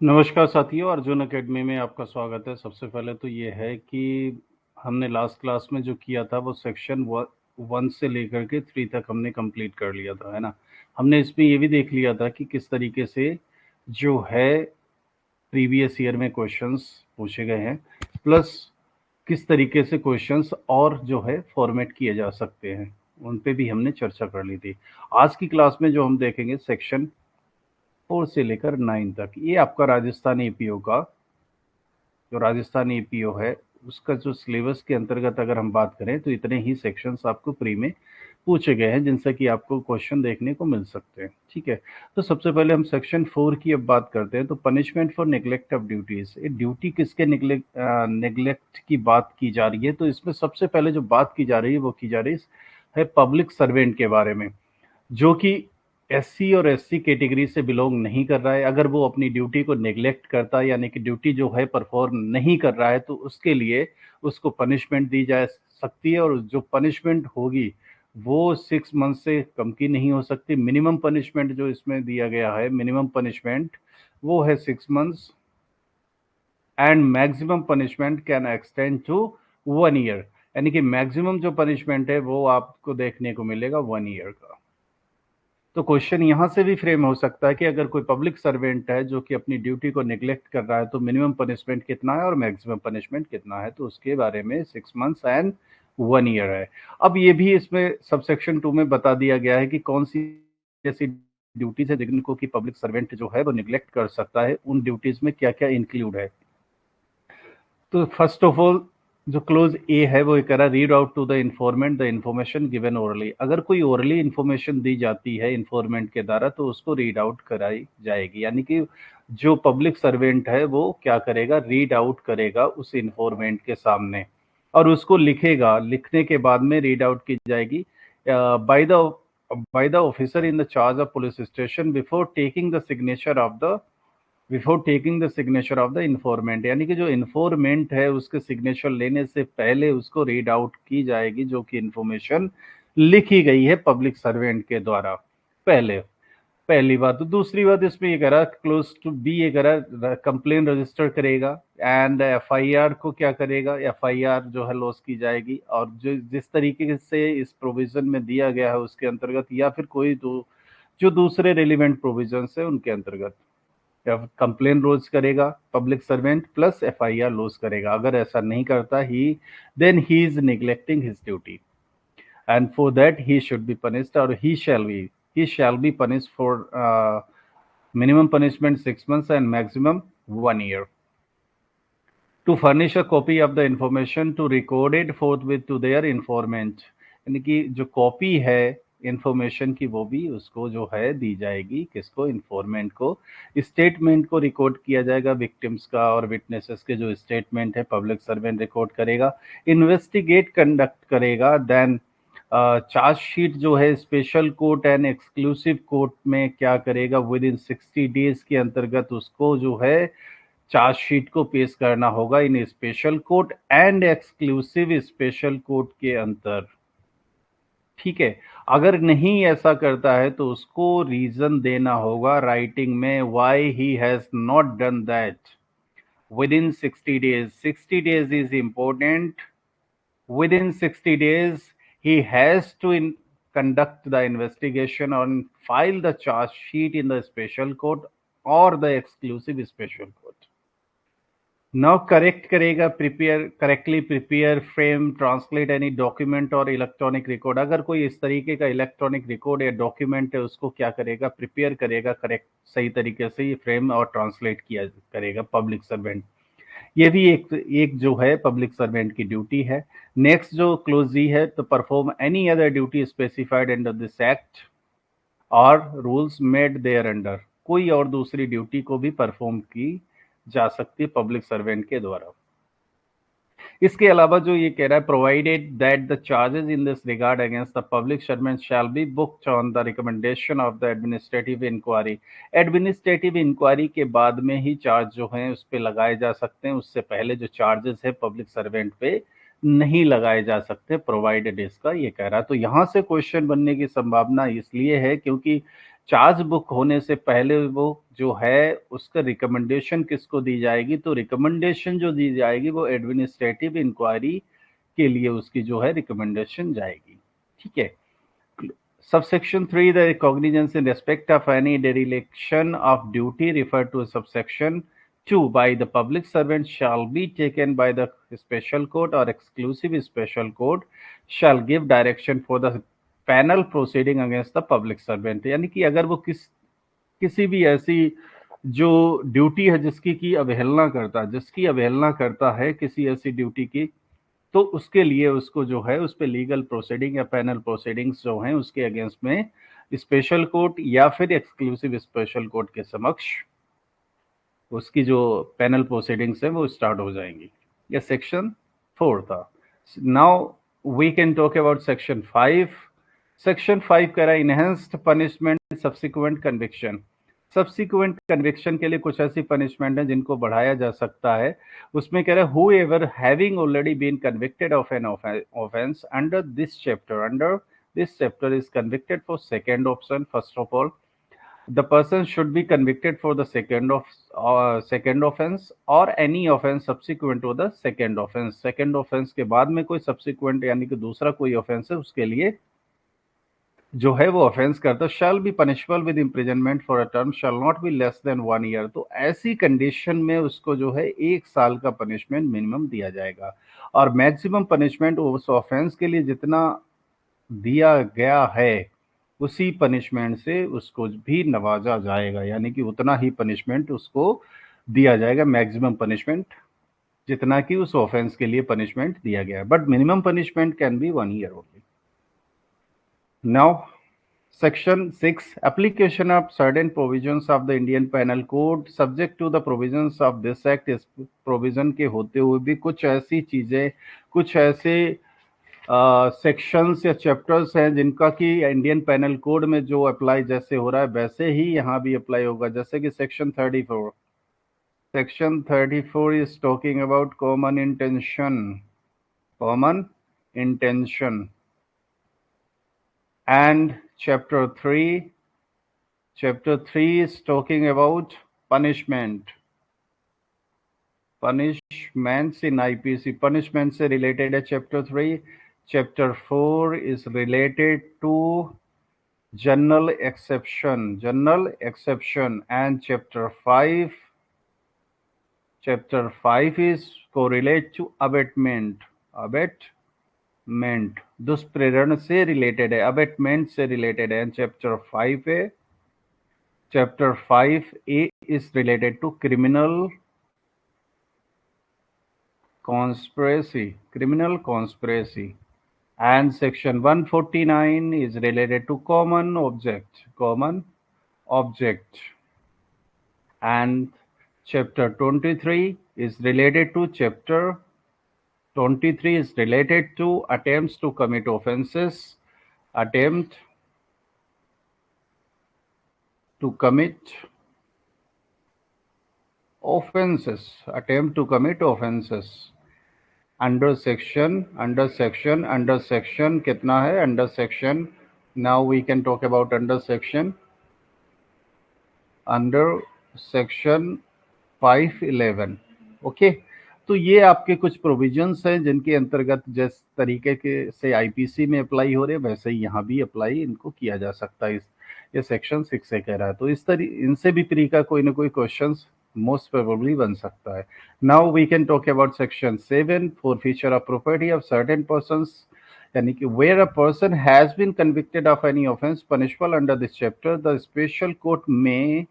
नमस्कार साथियों, अर्जुन एकेडमी में आपका स्वागत है। सबसे पहले तो ये है कि हमने लास्ट क्लास में जो किया था वो सेक्शन 1 से लेकर के 3 तक हमने कंप्लीट कर लिया था, है ना? हमने इसमें ये भी देख लिया था कि किस तरीके से जो है प्रीवियस ईयर में क्वेश्चंस पूछे गए हैं, प्लस किस तरीके से क्वेश्चंस और जो है फॉर्मेट किए जा सकते हैं, उन पे भी हमने चर्चा कर ली थी। आज की क्लास में जो हम देखेंगे सेक्शन 4 से लेकर 9 तक, ये आपका राजस्थान एपीओ का जो राजस्थान एपीओ है उसका जो सिलेबस के अंतर्गत अगर हम बात करें तो इतने ही सेक्शंस आपको प्री में पूछे गए हैं जिनसे कि आपको क्वेश्चन देखने को मिल सकते हैं। ठीक है, तो सबसे पहले हम सेक्शन 4 की अब बात करते हैं। तो punishment for neglect of duties, ये ड्यूटी किसके नेग्लेक्ट की बात की जा रही है? तो इसमें सबसे पहले जो बात की जा रही है वो की जा रही है पब्लिक सर्वेंट के बारे में, जो कि एससी और एससी कैटेगरी से बिलोंग नहीं कर रहा है। अगर वो अपनी ड्यूटी को नेग्लेक्ट करता है, यानी कि ड्यूटी जो है परफॉर्म नहीं कर रहा है, तो उसके लिए उसको पनिशमेंट दी जा सकती है, और जो पनिशमेंट होगी वो 6 मंथ से कम की नहीं हो सकती। मिनिमम पनिशमेंट जो इसमें दिया गया है, मिनिमम पनिशमेंट वो है 6 months, and maximum punishment can extend to 1 year. यानी कि मैक्सिमम जो पनिशमेंट है वो आपको देखने को मिलेगा 1 ईयर का। तो क्वेश्चन यहाँ से भी फ्रेम हो सकता है कि अगर कोई पब्लिक सर्वेंट है जो कि अपनी ड्यूटी को निगलेक्ट कर रहा है, तो मिनिमम पनिशमेंट कितना है और मैक्सिमम पनिशमेंट कितना है? तो उसके बारे में 6 मंथ्स एंड 1 ईयर है। अब ये भी इसमें सबसेक्शन 2 में बता दिया गया है कि कौन सी ऐसी ड्यूटीज है जिनको कि पब्लिक सर्वेंट जो है वो निगलेक्ट कर सकता है, उन ड्यूटीज में क्या क्या इंक्लूड है। तो फर्स्ट ऑफ ऑल जो क्लोज ए है वो ये कह रहा है, read out to the informant the information given orally. अगर कोई ओरली इन्फॉर्मेशन दी जाती है इन्फॉर्मेंट के द्वारा तो उसको रीड आउट कराई जाएगी, यानी कि जो पब्लिक सर्वेंट है वो क्या करेगा, रीड आउट करेगा उस इन्फॉर्मेंट के सामने और उसको लिखेगा। लिखने के बाद में रीड आउट की जाएगी by the officer in the charge of police station before taking the signature of the informant. यानी कि जो इन्फॉर्मेंट है उसके सिग्नेचर लेने से पहले उसको रीड आउट की जाएगी जो कि इन्फॉर्मेशन लिखी गई है पब्लिक सर्वेंट के द्वारा। पहले पहली बात। तो दूसरी बात इसमें ये कह रहा है, क्लोज टू बी ये कह रहा है, कंप्लेन रजिस्टर करेगा एंड एफआईआर को क्या करेगा, एफआईआर जो है लॉस की जाएगी। और जो जिस तरीके से इस प्रोविजन में दिया गया है उसके अंतर्गत, या फिर कोई जो दूसरे रेलिवेंट प्रोविजंस है उनके अंतर्गत कंप्लेन रोज करेगा public servant, plus FIR loss करेगा। अगर ऐसा नहीं करता he is neglecting his duty, and for that he should be punished, or he shall be punished for minimum punishment 6 months and maximum 1 year. To furnish a copy of the information to record it forthwith to their informant, यानी कि जो copy है information की वो भी उसको जो है दी जाएगी, किसको, इन्फॉर्मेंट को। स्टेटमेंट को रिकॉर्ड किया जाएगा, विक्टिम्स का और विटनेसेस के जो स्टेटमेंट है पब्लिक सर्वेंट रिकॉर्ड करेगा। इन्वेस्टिगेट कंडक्ट करेगा, देन चार्जशीट जो है special court and exclusive court में क्या करेगा, विद इन 60 डेज के अंतर्गत उसको जो है चार्जशीट को पेश करना होगा इन special court and exclusive special court के अंतर। ठीक है, अगर नहीं ऐसा करता है तो उसको रीजन देना होगा राइटिंग में, why he has not done that with in 60 days. 60 days is important. within 60 days he has to conduct the investigation and file the charge sheet in the special court or the exclusive special court. Now correct करेगा, correctly prepare, frame, translate any document और electronic record. अगर कोई इस तरीके का electronic record या document है उसको क्या करेगा, प्रिपेयर करेगा, करेक्ट सही तरीके से ये फ्रेम और ट्रांसलेट किया करेगा पब्लिक सर्वेंट। ये भी एक जो है पब्लिक सर्वेंट की ड्यूटी है। नेक्स्ट जो क्लोज ई है, तो perform any other duty specified under this act और रूल्स मेड देयर अंडर। कोई और दूसरी ड्यूटी को भी परफॉर्म की जा सकती है पब्लिक सर्वेंट के द्वारा। इसके अलावा जो ये कह रहा है, provided that the charges in this regard against the public servant shall be booked on the recommendation of the administrative inquiry. Administrative inquiry के बाद में ही चार्ज जो है उस पर लगाए जा सकते हैं, उससे पहले जो चार्जेस है पब्लिक सर्वेंट पे नहीं लगाए जा सकते, प्रोवाइडेड इसका ये कह रहा है। तो यहाँ से क्वेश्चन बनने की संभावना इसलिए है क्योंकि चार्ज बुक होने से पहले वो जो है उसका रिकमेंडेशन किसको दी जाएगी, तो रिकमेंडेशन जो दी जाएगी वो एडमिनिस्ट्रेटिव इंक्वायरी के लिए उसकी जो है रिकमेंडेशन जाएगी। ठीक है। Subsection 3, the cognizance in respect of any dereliction of duty referred to subsection 2 by the public servant shall be taken by the special court or exclusive special court shall give direction for the penal proceeding against the public servant। यानी कि अगर वो किसी भी ऐसी जो duty है जिसकी अवहेलना करता है किसी ऐसी ड्यूटी की, तो उसके लिए उसको जो है उस पे लीगल प्रोसीडिंग या पैनल प्रोसीडिंग्स जो हैं उसके अगेंस्ट में स्पेशल कोर्ट या फिर एक्सक्लूसिव स्पेशल कोर्ट के समक्ष उसकी जो पैनल प्रोसीडिंग्स है वो स्टार्ट हो जाएंगी। ये सेक्शन 4 था। Now we can talk about section 5। Section 5 कह रहा है enhanced punishment subsequent conviction. Subsequent conviction के लिए कुछ ऐसी पनिशमेंट है जिनको बढ़ाया जा सकता है। उसमें कह रहा है whoever having already been convicted of an offense under this chapter is convicted for second option। First of all, the person should be convicted for the second offense or any offense subsequent to the second offense। second offense के बाद में कोई subsequent यानी कि दूसरा कोई offense है उसके लिए जो है वो ऑफेंस करता shall be punishable with imprisonment for a term shall not be less than 1 year. तो ऐसी कंडीशन में उसको जो है 1 साल का पनिशमेंट मिनिमम दिया जाएगा और मैक्सिमम पनिशमेंट उस ऑफेंस के लिए जितना दिया गया है उसी पनिशमेंट से उसको भी नवाजा जाएगा, यानी कि उतना ही पनिशमेंट उसको दिया जाएगा, मैक्सिमम पनिशमेंट जितना कि उस ऑफेंस के लिए पनिशमेंट दिया गया है, but minimum punishment can be 1 year only. Now, Section 6, application of certain provisions of the Indian Penal Code subject to the provisions of this act। इस provision के होते हुए भी कुछ ऐसी चीजें, कुछ ऐसे सेक्शंस या चैप्टर्स हैं जिनका कि इंडियन पेनल कोड में जो अप्लाई जैसे हो रहा है वैसे ही यहाँ भी अप्लाई होगा। जैसे कि section 34। Section 34 is talking about common intention and chapter 3 is talking about punishments in IPC। punishment से related है chapter 3। chapter 4 is related to general exception and chapter 5 is correlate to abatement दुष्प्रेरण से related है, abetment से related है। Chapter 5 है, chapter 5A is related to criminal conspiracy and section 149 is related to common object and chapter 23 is related to attempts to commit offenses, attempt to commit offenses under section कितना है under section। now we can talk about under section 511। Okay, तो ये आपके कुछ provisions हैं जिनके अंतर्गत जिस तरीके के से आईपीसी में अप्लाई हो रहे हैं वैसे ही यहाँ भी अप्लाई इनको किया जा सकता है। ये सेक्शन 6 से कह रहा है, तो इनसे भी प्री का कोई ना कोई क्वेश्चंस मोस्ट प्रोबेबली बन सकता है। Now we can talk about section 7, forfeiture of property of certain persons, यानी कि where a person has been convicted of any offence punishable under this chapter the special court में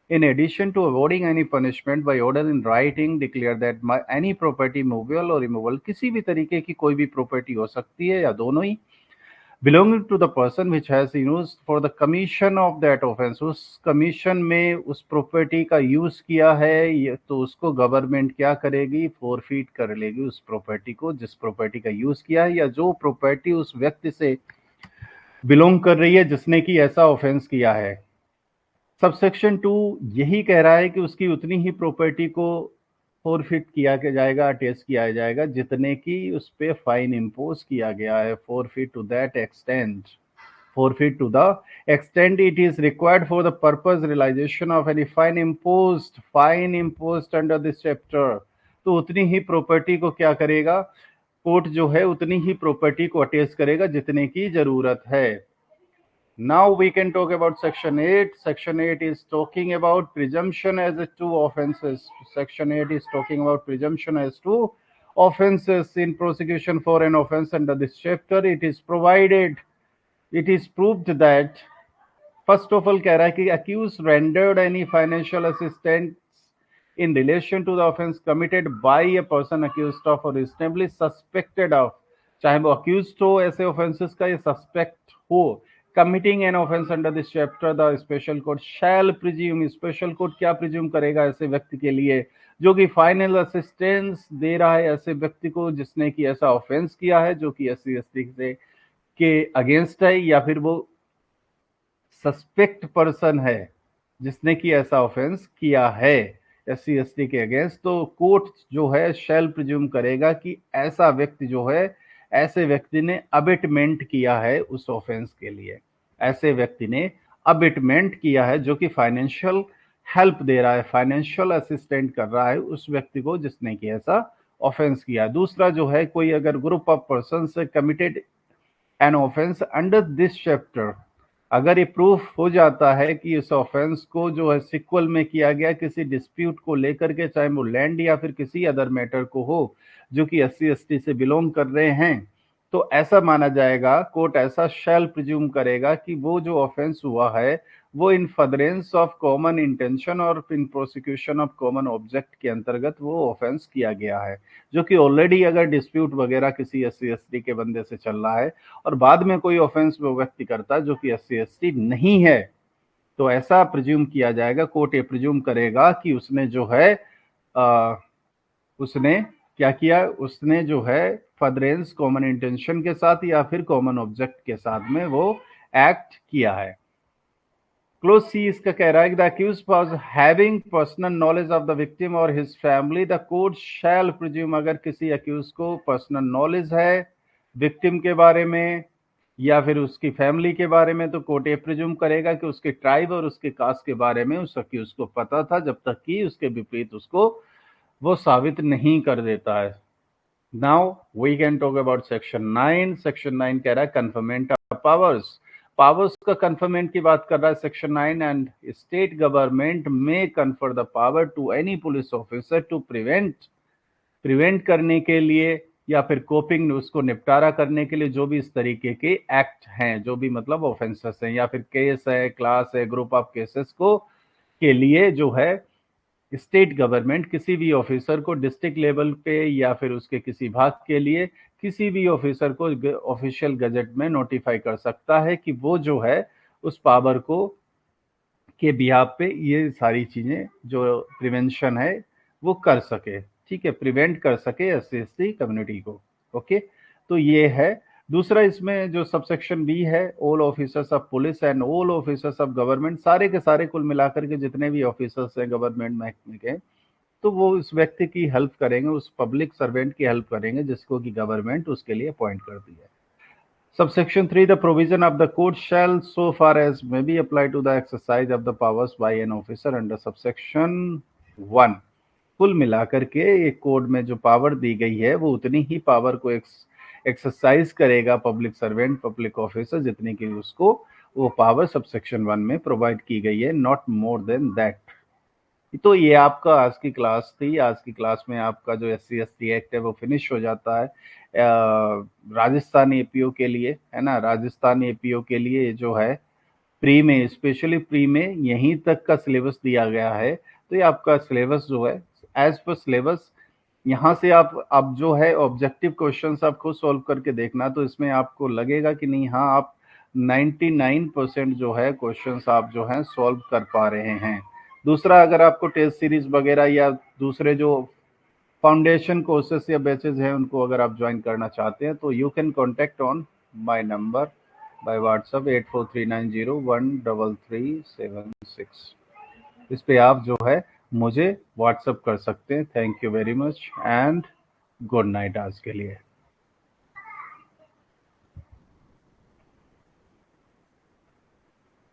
in addition to awarding any punishment by order in writing declare that any property movable or immovable, किसी भी तरीके की कोई भी property हो सकती है या दोनों ही, belonging to the person which has used for the commission of that offense, उस कमीशन में उस प्रॉपर्टी का यूज किया है तो उसको गवर्नमेंट क्या करेगी, फोरफीट कर लेगी उस प्रॉपर्टी को जिस प्रॉपर्टी का यूज किया है या जो प्रॉपर्टी उस व्यक्ति से बिलोंग कर रही है जिसने की ऐसा ऑफेंस किया है। सबसेक्शन 2 यही कह रहा है कि उसकी उतनी ही प्रॉपर्टी को फोरफिट किया जाएगा, अटैच किया जाएगा जितने की उस पर फाइन इम्पोज किया गया है। Forfeit to that extent forfeit to the extent it is required for the purpose realization of any fine imposed under this chapter। तो उतनी ही प्रॉपर्टी को क्या करेगा कोर्ट जो है उतनी ही प्रॉपर्टी को अटैच करेगा जितने की जरूरत है। Now we can talk about section 8. Section 8 is talking about presumption as to offenses. Section 8 is talking about presumption as to offenses in prosecution for an offense under this chapter. It is proved that first of all कह रहा है कि accused rendered any financial assistance in relation to the offense committed by a person accused of or reasonably suspected of, चाहे वो accused हो ऐसे offenses का या suspect हो, committing an offense under this chapter, the special court shall presume, special court क्या presume करेगा ऐसे व्यक्ति के लिए जो कि फाइनल असिस्टेंस दे रहा है ऐसे व्यक्ति को जिसने कि ऐसा ऑफेंस किया है जो कि SC/ST से के अगेंस्ट है या फिर वो सस्पेक्ट पर्सन है जिसने कि ऐसा ऑफेंस किया है SC/ST के अगेंस्ट। तो कोर्ट जो है शैल प्रिज्यूम करेगा कि ऐसा व्यक्ति जो है ऐसे व्यक्ति ने अबेटमेंट किया है उस ऑफेंस के लिए, ऐसे व्यक्ति ने अबेटमेंट किया है जो कि फाइनेंशियल हेल्प दे रहा है, फाइनेंशियल असिस्टेंट कर रहा है उस व्यक्ति को जिसने कि ऐसा ऑफेंस किया। दूसरा जो है कोई अगर ग्रुप ऑफ पर्सन से committed an offence under this chapter, अगर ये प्रूफ हो जाता है कि इस ऑफेंस को जो है सिक्वल में किया गया किसी डिस्प्यूट को लेकर के, चाहे वो लैंड या फिर किसी अदर मैटर को हो जो कि SC/ST से बिलोंग कर रहे हैं, तो ऐसा माना जाएगा, कोर्ट ऐसा शैल प्रिज्यूम करेगा कि वो जो ऑफेंस हुआ है वो इन फर्दरेंस ऑफ कॉमन इंटेंशन और इन प्रोसिक्यूशन ऑफ कॉमन ऑब्जेक्ट के अंतर्गत वो ऑफेंस किया गया है, जो कि ऑलरेडी अगर डिस्प्यूट वगैरह किसी SC/ST के बंदे से चल रहा है और बाद में कोई ऑफेंस वो व्यक्ति करता है जो कि SC/ST नहीं है, तो ऐसा प्रिज्यूम किया जाएगा, कोर्ट ये प्रिज्यूम करेगा कि उसने जो है उसने क्या किया, उसने जो है फर्दरेंस कॉमन इंटेंशन के साथ या फिर कॉमन ऑब्जेक्ट के साथ में वो एक्ट किया है। क्लोज सी इसका कह रहा है कि the accused was having personal knowledge of the victim और his family, the court shall presume, अगर किसी अक्यूज को पर्सनल नॉलेज है विक्टिम के बारे में या फिर उसकी फैमिली के बारे में, तो कोर्ट ये प्रिज्यूम करेगा कि उसके ट्राइब और उसके कास्ट के बारे में उस अक्यूज को पता था, जब तक कि उसके विपरीत उसको वो साबित नहीं कर देता है। Now we can talk about section 9। Section 9 कह रहा है कन्फर्मेंट ऑफ पावर्स का कन्फर्मेंट की बात कर रहा है section 9। And state government may confer the power to any police officer to prevent करने के लिए या फिर कोपिंग उसको निपटारा करने के लिए जो भी इस तरीके के एक्ट हैं, जो भी मतलब ऑफेंसेस हैं या फिर केस है, क्लास है, ग्रुप ऑफ केसेस को के लिए जो है स्टेट गवर्नमेंट किसी भी ऑफिसर को डिस्ट्रिक्ट लेवल पे या फिर उसके किसी भाग के लिए किसी भी ऑफिसर को ऑफिशियल गजट में नोटिफाई कर सकता है कि वो जो है उस पावर को के बिहाफ पे ये सारी चीजें जो प्रिवेंशन है वो कर सके, ठीक है, प्रिवेंट कर सके SC/ST कम्युनिटी को। ओके, तो ये है। दूसरा इसमें जो सबसेक्शन बी है, all officers of police and all officers of government, सारे के सारे कुल मिलाकर के जितने भी ऑफिसर्स हैं गवर्नमेंट महकमे के, तो वो उस व्यक्ति की हेल्प करेंगे, उस पब्लिक सर्वेंट की हेल्प करेंगे जिसको कि गवर्नमेंट उसके लिए अपॉइंट करती है। Subsection 3, the provision of the code shall so far as may be applied to the exercise of the powers by an officer under subsection 1। कुल मिलाकर के एक कोड में जो पावर दी गई है वो उतनी ही पावर को एक्सरसाइज करेगा पब्लिक सर्वेंट, पब्लिक ऑफिसर, जितनी की उसको वो पावर सबसेक्शन 1 में प्रोवाइड की गई है, नॉट मोर देन दैट। तो ये आपका आज की क्लास थी। आज की क्लास में आपका जो SC/ST एक्ट है वो फिनिश हो जाता है राजस्थान APO के लिए, है ना। राजस्थान APO के लिए जो है प्री में, स्पेशली प्री में यहीं तक का सिलेबस दिया गया है। तो ये आपका सिलेबस जो है एज पर सिलेबस, यहाँ से आप जो है ऑब्जेक्टिव क्वेश्चंस आप खुद सॉल्व करके देखना, तो इसमें आपको लगेगा कि नहीं, हाँ आप 99% जो है क्वेश्चंस आप जो है सॉल्व कर पा रहे हैं। दूसरा, अगर आपको टेस्ट सीरीज वगैरह या दूसरे जो फाउंडेशन कोर्सेस या बैचेज हैं उनको अगर आप ज्वाइन करना चाहते हैं तो you can contact on my number by WhatsApp 8439013376। इस पे आप जो है मुझे व्हाट्सएप कर सकते हैं। Thank you very much and good night आज के लिए।